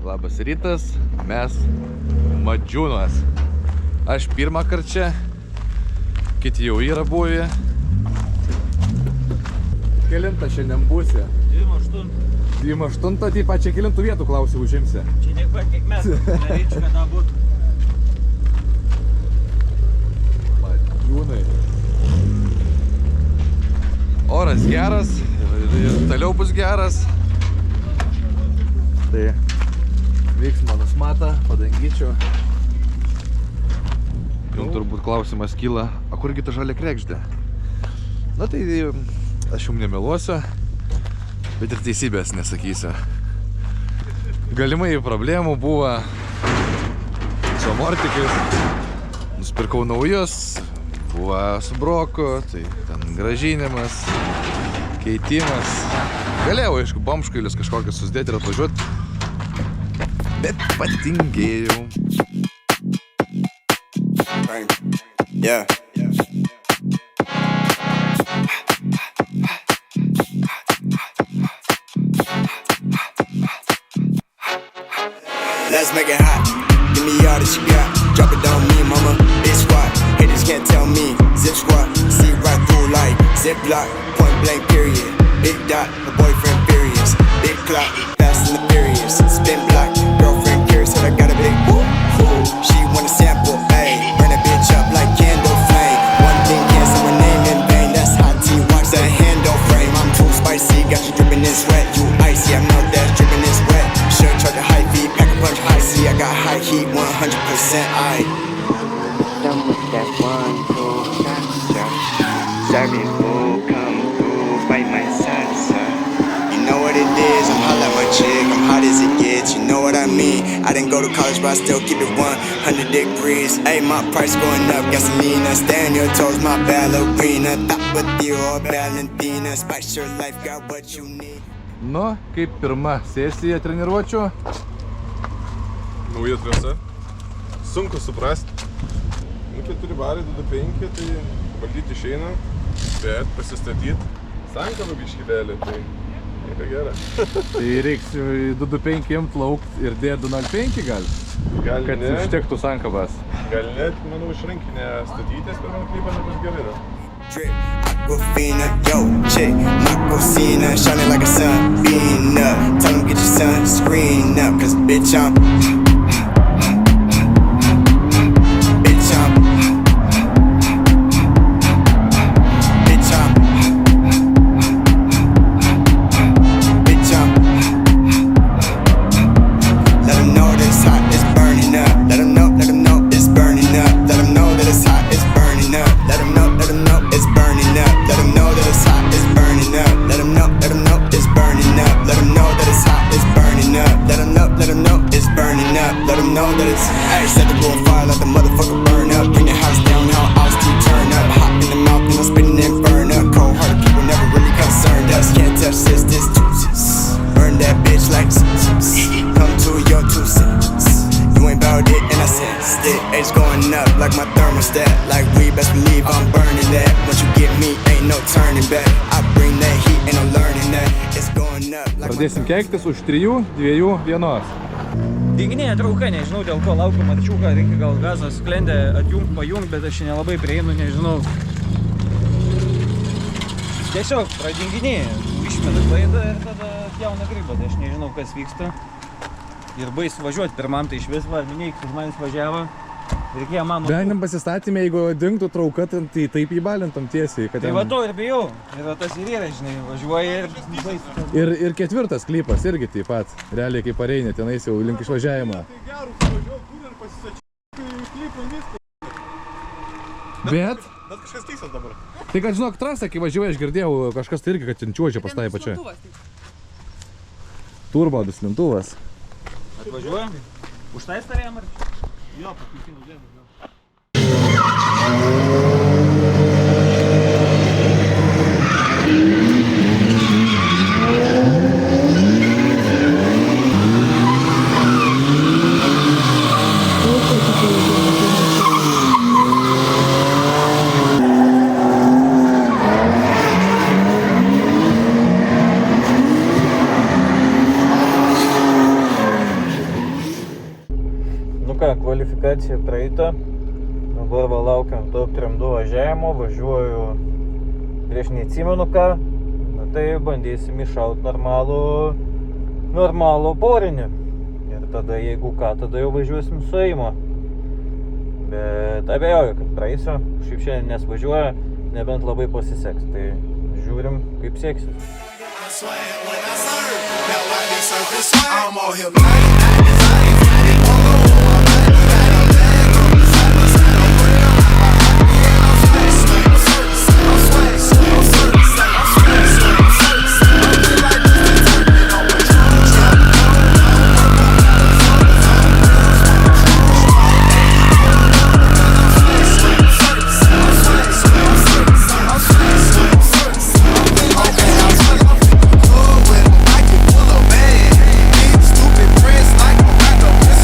Labas rytas, mes Madžiūnuos. Aš pirmą kartą čia, kiti jau yra buvę. Kelintą šiandien būsi? 28, tai pačią kelintų vietų klausiu užimsi. Čia tiek pat, kiek mes, nereičiau, kada būtų. Madžiūnai. Oras geras ir toliau bus geras. Tai vyks manus matą, padangyčiau. Jums turbūt klausimas kyla, o kurgi ta žalia krekždė? Na tai aš jums nemeluosiu, bet ir teisybės nesakysiu. Galimai problemų buvo su amortikais. Nusipirkau naujus, buvo su broku, tai ten grąžinimas, keitimas. Galėjau, aišku, bomškailius kažkokius susidėti ir atvažiuoti, bet patingėjau. Yeah. Let's make it hot. Give me all that you got. Drop it on me, mama. Big squad. Haters can't tell me. Zip squad. See right through like Ziploc. Point blank period. Big dot. Her boyfriend furious. Big clock. Fast and the furious. Spin block. Girlfriend curious. Said I got a big whoop. She wanna sample. Ayy. Burn that bitch up like candle flame. One thing can't say my name in vain. That's hot tea. Watch that handle frame. I'm too spicy. Got you dripping in sweat. You icy. I know that dripping is wet. Sure charge a high feet. Pack a punch high. See I got high heat. 100%. Aight. Done with that 1, 2, gotcha. Sorry, fool, come through, bite my salsa. You know what it is, I'm hot like my chick, I'm hot as it gets, you know what I mean. I didn't go to college, but I still keep it 100 degrees. Hey, my price going up, gasolina, stay on your toes, my ballerina. Top with you or Valentina, spice your life, got what you need. Nu, kaip pirma sesija treniruočių. Nauja trasa. Sunku suprasti. 4 barai, 2-5, tai valdyti išeina, bet pasistatyti sankabą biškilėlį, tai nieko gera. Tai reiks 225 imt laukt ir dėt 205 gal? Gal kad ne. užtektų sankabas. Gal net, manau, iš rankinę statytis per mano klipą nebus gerai. Drip, Aquafina, yo, chick, my cocina, shining like a sun, beam up. Tell them get your sunscreen up, cause bitch I'm Pradėsim keiktis už 3, 2, 1. Dinginėja trauka, nežinau dėl ko laukiu Marčiuką, reikia gal gazą sklendę atjungt, pajungt, bet aš nelabai prieinu, nežinau. Tiesiog pradinginėja, išmeta klaidą ir tada jauna grybą, tai aš nežinau kas vyksta. Ir baisu važiuoti pirmam, tai iš vis va, minėjai, su žmonės važiavo. Reikėjo mano... Beniam pasistatymė, jeigu dingtų trauka, tai taip įbalintam tiesiai. Tai va to ir bijau. Ir tas ir yra, žinai, važiuoja ir baisu. Ir ketvirtas klipas irgi taip pat. Realiai kaip pareinė, tenais jau link išvažiavimą. Tai gerus važiuoju, kur ir pasisačiau klipą viską. Bet kažkas teisus dabar. Tai kad žinok, trasą, kai važiuoju, aš girdėjau kažkas tai irgi, kad ten čiuožia pas tai pačiai. Turbo duslintuvas. Atvažiuoja? Už tai starėjom ar? Jo, pakeitimų dėmės. ką, kvalifikacija praeita. Dabar va laukiam to trim2 važiavimo, važiuoju prieš neatsimenu ką. Na tai bandysim iššaut normalų porinį. Ir tada, jeigu ką, tada jau važiuosim su Eimo. Bet abejoju, kad praeisiu. Šiaip šiandien nesvažiuoja, nebent labai pasiseks. Tai žiūrim, kaip seksis. Stupid friends like Morocco.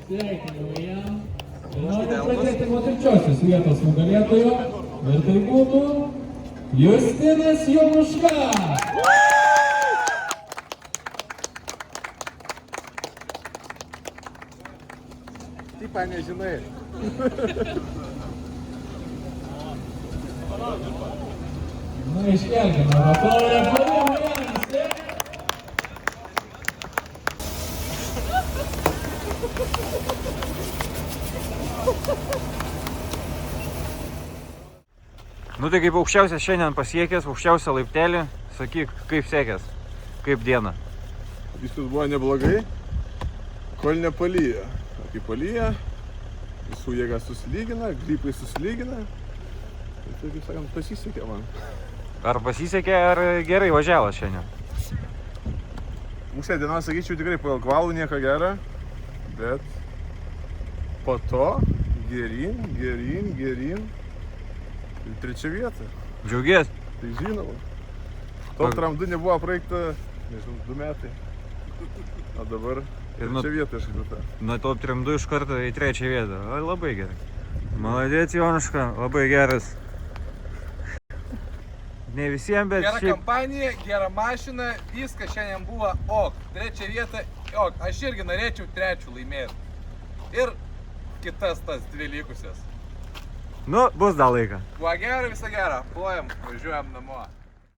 Sveikinimai jam. Ir noriu pradėti nuo trečiosios vietos nugalėtojo. Ir tai būtų Justinas Jonuška. Tipą nežinai. Na, iškelkime. Aplaudę, aplaudę, Nu tai kaip aukščiausias šiandien pasiekęs, aukščiausią laiptelį, sakyk, kaip sekės, kaip diena. Viskas buvo neblogai, kol nepalyja. O kai palyja, visų jėga susilygina, grypai susilygina. Tai kaip sakant, pasisekė man. Ar pasisekė, ar gerai važiavo šiandien? Mūsų diena, sakyčiau, tikrai pagal kvalų nieko gera, bet po to geryn. Ir trečia vieta. Džiaugies? Tai žinoma. Top tram 2 nebuvo praeikta, nežinau, 2 metai. O dabar trečia vieta iškrita. Nuo top 3-2 iš karto į trečią vietą. O, labai gerai. Maladėt, Jonuška, labai geras. Ne visiems, bet Gera kampanija, gera mašina, viskas šiandien buvo ok. Trečia vieta, ok. Aš irgi norėčiau trečių laimėti. Ir kitas tas 2 likusias. Nu, bus dar laiką. Buvo gera, visą gerą. Plojam, važiuojam namo.